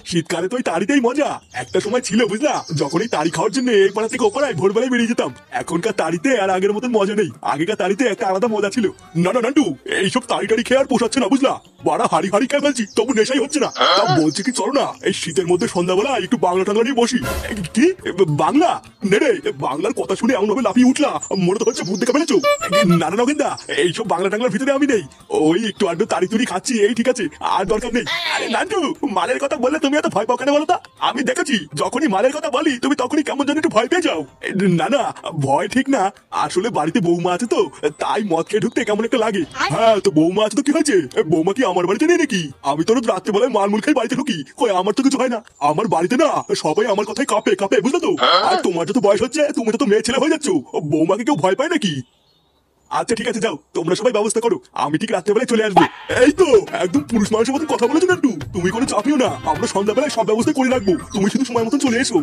শীতকালে তো তাড়িতেই মজা একটা সময় ছিল বুঝলা, যখন এই তাড়ি খাওয়ার জন্য এই পাড়া থেকে ওপাড়ায় ভোরবেলায় বেরিয়ে যেতাম। এখনকার তাড়িতে আর আগের মতন মজা নেই। আগেকার তাড়িতে একটা আলাদা মজা ছিল। না না নান্টু, এইসব তাড়ি টাড়ি খেয়ে আর পোষাচ্ছে না বুঝলা। বাড়া হাড়ি হাড়ি খেয়ে ফেলছি তবু নেশাই হচ্ছে না। তা বলছি কি, চলো না এই শীতের মধ্যে সন্ধ্যাবেলা একটু বাংলা টাংলা নিয়ে বসি। কি বাংলা? নে রে, বাংলার কথা শুনে এমন ভাবে লাফিয়ে উঠলা মনে তো হচ্ছে ভূত দেখে ফেলেছো। না না নগেন্দা, এইসব বাংলা টাংলার ভিতরে আমি নেই। ওই একটু আড্ডু তাড়ি তুড়ি খাচ্ছি, এই ঠিক আছে, আর দরকার নেই। আরে নান্টু, মালের কথা বললে তুমি এত ভয় পাও কেন বলো তা? আমি দেখেছি যখনই মালের কথা বলি তুমি তখনই কেমন যেন একটু ভয় পেয়ে যাও। না না, ভয় ঠিক না, আসলে বাড়িতে বৌমা আছে তো তাই মদ খেয়ে ঢুকতে কেমন একটা লাগে। হ্যাঁ তো বৌমা আছে তো কি হয়েছে? বৌমা কি আমার বাড়িতে নেই নাকি? আমি তো রোজ রাত্রেবেলায় মালমুল খেয়ে বাড়িতে ঢুকি, কই আমার তো কিছু হয় না। আমার বাড়িতে না সবাই আমার কথাই কাঁপে কাঁপে, বুঝলে তো। আর তোমার যত বয়স হচ্ছে তুমি তো মেয়ে ছেলে হয়ে যাচ্ছ, বৌমাকে কেউ ভয় পায় নাকি? আচ্ছা ঠিক আছে, যাও তোমরা সবাই ব্যবস্থা করো, আমি ঠিক রাত্রেবেলায় চলে আসবো। এই তো একদম পুরুষ মানুষের মতো কথা বলেছো নান্টু, তুমি কোনো চাপিও না, আমরা সন্ধ্যাবেলায় সব ব্যবস্থা করে রাখবো, তুমি শুধু সময় মতন চলে এসো।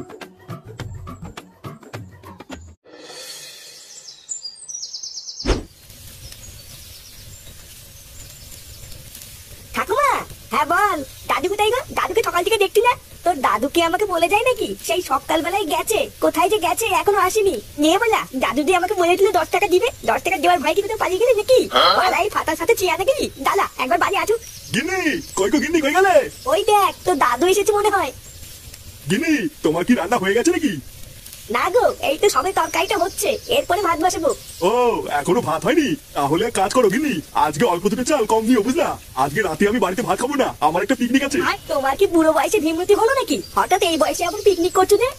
ঠাকুমা, হ্যাঁ বল। দাদু কোথায় গো? দাদুকে সকাল থেকে দেখছি না। তোর দাদুকে আমাকে বলে যায় নাকি সেই সকালবেলায় গেছে? কোথায় যে গেছে এখনো আসেনি। নিয়ে বলা দাদু দিয়ে আমাকে বলে দিল 10 টাকা দিবে, 10 টাকা দেওয়ার ভয় কি তুই পালিয়ে গেলি নাকি? পালাই ফাটার সাথে চেয়ারে গেলি। দাদা একবার বাড়ি আসুক। গিন্নি কই গো, গিন্নি কই গেলে? ওই দেখ তোর দাদু এসেছে মনে হয়। গিন্নি তোমার কি রান্না হয়ে গেছে নাকি? না গো, এই তো সবে তরকারিটা হচ্ছে, এরপরে ভাত বসাবো। ও এখনো ভাত হয়নি? তাহলে এক কাজ করো গিন্নি, আজকে অল্প দুটো চাল কম দিও বুঝলা। আজকে রাতে আমি বাড়িতে ভাত খাবো না, আমার একটা পিকনিক আছে। তোমার কি বুড়ো বয়সে ভীমরতি হলো নাকি? হঠাৎ এই বয়সে আবার পিকনিক করছো যে?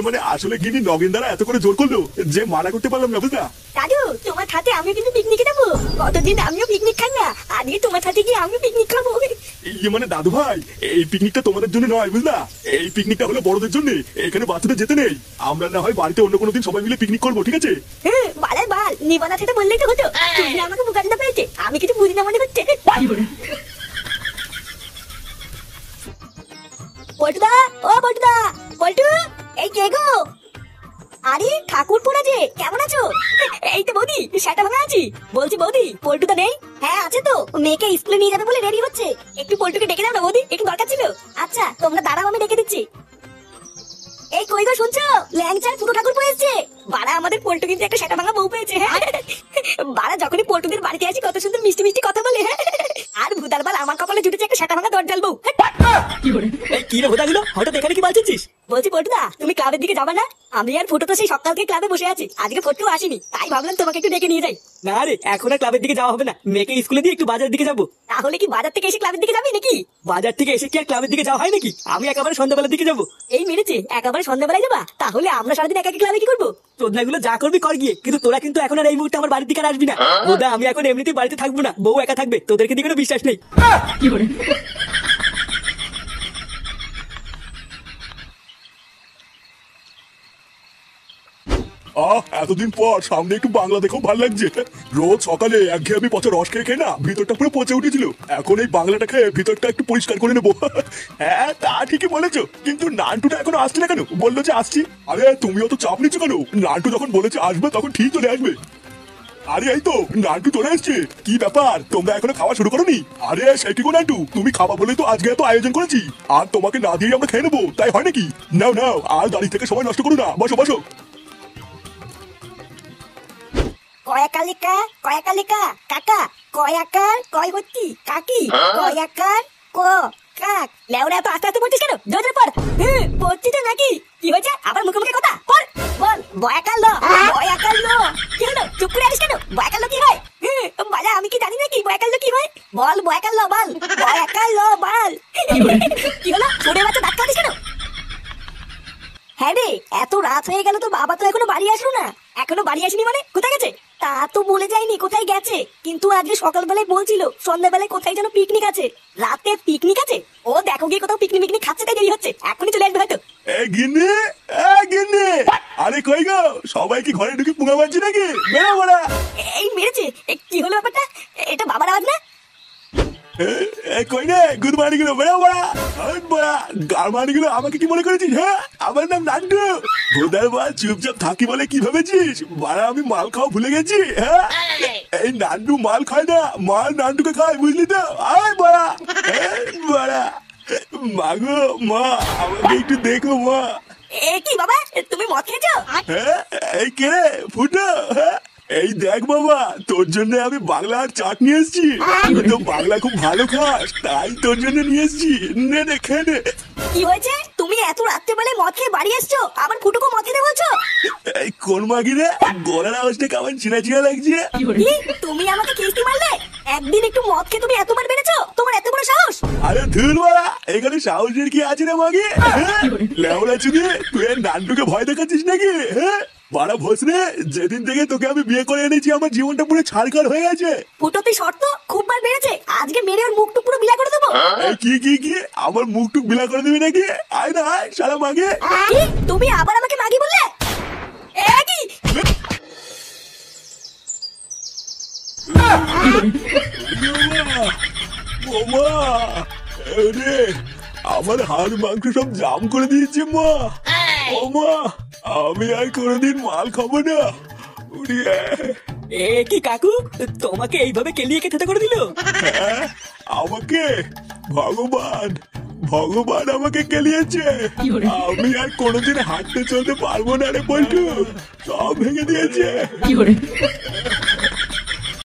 মানে আসলে গিন্নি নগেন দ্বারা এত করে জোর করলো যে মানা করতে পারলাম না বুঝলা। দাদু তোমার সাথে আমিও কিন্তু পিকনিকে যাবো। কতদিন আমিও পিকনিক খাই না, আজকে তোমার সাথে গিয়ে আমিও পিকনিক খাবো। মানে দাদু ভাই, এই পিকনিকটা তোমাদের জন্য নয় বুঝলা, এই পিকনিকটা হলো বড়দের জন্য, এখানে বাচ্চাদের যেতে নেই। আমরা না হয় বাড়িতে অন্য কোনো দিন সবাই মিলে পিকনিক করবো, ঠিক আছে? হ্যাঁ বালাই বাল, নিবানা সেটা বললেই তো হতো। তুমি আমাকে বুকান্ডা পেয়েছে, আমি কিছু বুঝি না মনে হচ্ছে। পল্টুদা, ও পল্টুদা, পল্টু, এই কে গো? আরে ঠাকুরপুরা যে, কেমন আছো? এই তো বৌদি, সেটা ভাঙা আছি। বলছি বৌদি, পল্টুদা নেই? হ্যাঁ আছে তো, মেয়েকে স্কুলে নিয়ে যাবে বলে রেডি হচ্ছে। একটু পল্টুকে ডেকে দাও না বৌদি, একটু দরকার ছিল। আচ্ছা তোমরা দাঁড়াও, আমি ডেকে দিচ্ছি। এই কই গো শুনছো? ল্যাংচার পুরো ঠাকুরপো এসেছে। বাড়া আমাদের পল্টু কিন্তু একটা সেটা ভাঙা বউ পেয়েছে। হ্যাঁ বাড়া যখনই পল্টুদের বাড়িতে আসি কত সুন্দর মিষ্টি মিষ্টি কথা বলে। আর ভুদার বাল আমার কপালে জুটেছে একটা সেটা ভাঙা দরজাল বউ। কি রে ভোদাগুলো, হঠাৎ এখানে কি বলছিস? বলছি পল্টুদা, তুমি ক্লাবের দিকে যাবা না? আমি আর ফুটো তো সেই সকাল থেকে ক্লাবে বসে আছি, আজকে ফুটকেও আসেনি, তাই ভাবলাম তোমাকে একটু ডেকে নিয়ে যাই। না রে, এখন আর ক্লাবের দিকে যাওয়া হবে না, মেয়েকে স্কুলে দিয়ে একটু বাজারের দিকে যাবো। তাহলে কি বাজার থেকে এসে ক্লাবের দিকে যাবি নাকি? বাজার থেকে এসে কি আর ক্লাবের দিকে যাওয়া হয় নাকি? আমি একেবারে সন্ধ্যাবেলার দিকে যাবো। এই মেরেছে, একেবারে সন্ধ্যাবেলায় যাবা? তাহলে আমরা সারাদিন একা ক্লাবে কি করবো? চোদনাগুলো যা করবি কর গিয়ে, কিন্তু তোরা কিন্তু এখন আর এই মুহূর্তে আমার বাড়ির দিকে আর আসবি না। ওদা আমি এখন এমনিতেই বাড়িতে থাকবো না, বউ একা থাকবে, তোদেরকে দিকে কোনো বিশ্বাস নেই। এতদিন পর সামনে একটু বাংলা দেখেও ভালো লাগছে। রোজ সকালে একঘেয়েমি পচা রস খেয়ে খেয়ে না ভিতরটা পুরো পচে উঠেছিল, এখন এই বাংলাটা খেয়ে ভিতরটা একটু পরিষ্কার করে নেবো। হ্যাঁ তা ঠিকই বলেছো, কিন্তু নান্টুটা এখনো আসছে না কেন? বললো যে আসছি। আরে তুমিও তো চাপ নিচ্ছ কেন? নান্টু যখন বলেছে আসবে তখন ঠিক চলে আসবে। আরে এই তো নান্টু চলে এসছে। কি ব্যাপার, তোমরা এখনো খাওয়া শুরু করোনি? আরে সেই কি গো নান্টু, তুমি খাওয়া বলেই তো আজকে এত আয়োজন করেছি, আর তোমাকে না দিয়ে আমরা খেয়ে নেবো, তাই হয় নাকি? নাও নাও, আর দাঁড়িয়ে থেকে সময় নষ্ট করো না, বসো বসো। কয়াকালিকা কয়াকালিকা কাকা, কয়াকার কয় ভর্তি কাকি, কয়াকার ক কাক। লেওরা এত আস্তে আস্তে পড়ছিস কেন? জোরে পড়। পড়ছি তো নাকি? কি হয়েছে আবার মুখে মুখে কথা? পড় বল। বয়াকার ল, বয়াকার ল। কি হলো, চুপ করে আছিস কেন? বয়াকার ল কি হয়? বাজা আমি কি জানি নাকি বয়াকার ল কি হয়? বল বয়াকার ল বল, বয়াকার ল বল। কি হলো, ছোড়ে বাচ্চা দাঁত কাটিস কেন? হ্যাঁ রে, এত রাত হয়ে গেল তো বাবা তো এখনো বাড়ি আসলো না। এখনো বাড়ি আসেনি মানে কোথায় গেছে? তা তো বলে যায়নি কোথায় গেছে, কিন্তু আজকে সকালবেলায় বলছিল সন্ধ্যাবেলায় কোথায় যেন পিকনিক আছে। রাতে পিকনিক আছে? ও দেখো গিয়ে কোথাও পিকনিক মিকনিক খাচ্ছে, তাই দেরি হচ্ছে, এখনই চলে আসবে হয়তো। আরে কই গো, সবাই কি ঘরে ঢুকে পুঙ্গা মারছি নাকি? বেরো বড়া। এই মেরেছে, কি হলো ব্যাপারটা? এটা বাবার আওয়াজ না? কই রে, গুড মর্নিং গুলো বেরো বড়া। বড়া গার মানি গুলো আমাকে কি মনে করেছিস? হ্যাঁ আমার নাম নান্টু। ভোদার বল চুপচাপ থাকি বলে কি ভেবেছিস? বাড়া আমি মাল খাওয়া ভুলে গেছি? হ্যাঁ এই নান্টু মাল খায় না, মাল নান্টুকে খায়, বুঝলি তো? আয় বাড়া, বাড়া। মাগো মা, আমাকে একটু দেখো মা। এ কি বাবা, তুমি মদ খেয়েছো? হ্যাঁ, এই কে রে ফুটো? হ্যাঁ, এই দেখ বাবা, তোর জন্য আমি বাংলা চাট নিয়ে এসেছি। তুই তো বাংলা খুব ভালো খাস, তাই তোর জন্য নিয়ে এসেছি। নে নে, খেয়ে নে। কি হয়েছে? তুমি এত রাত্রেবেলায় মদ খেয়ে বাড়ি এসছো, আবার ফুটুকো মদ খেতে বলছো? এই কোন মাগি রে, গলার আওয়াজটা কেমন চিনা চিনা লাগছে? কি? তুমি আমাকে কিস্তি মারলে? একদিন একটু মদ খেয়ে তুমি এতবার বেড়েছো? তোমার এত বড় সাহস? আরে ধুর বাড়া, এখানে সাহসের কি আছে রে মাগি? লেওড়া চুদি, তুই আর নান্টুকে ভয় দেখাচ্ছিস নাকি? হ্যাঁ বাড়া ভোসরে, যেদিন থেকে তোকে আমি বিয়ে করে এনেছি আমার জীবনটা পুরো ছাড়খাড় হয়ে গেছে। ফুটো তুই শর্ত খুব বার বেড়েছে, আজকে মেরে ওর মুখটুক পুরো বিলা করে দেবো। এই কি কি কি, আমার মুখ টুক বিলা করে দিবি নাকি? আয় না আয় শালা মাগে। কি? তুমি আবার আমাকে মাগি বললে? এ কি? ওমা, রে আমার হাড় মাংস সব জাম করে দিয়েছে মা। ওমা, আমি আর কোনোদিন মাল খাবো না। উড়িয়ে। এ কি কাকু, তোমাকে এইভাবে কেলিয়ে কেটে করে দিল? হ্যাঁ, আমাকে ভগবান ভগবান আমাকে কেলিয়েছে। আমি আর কোনোদিন হাঁটতে চলতে পারবো না রে বল্টু, সব ভেঙে দিয়েছে।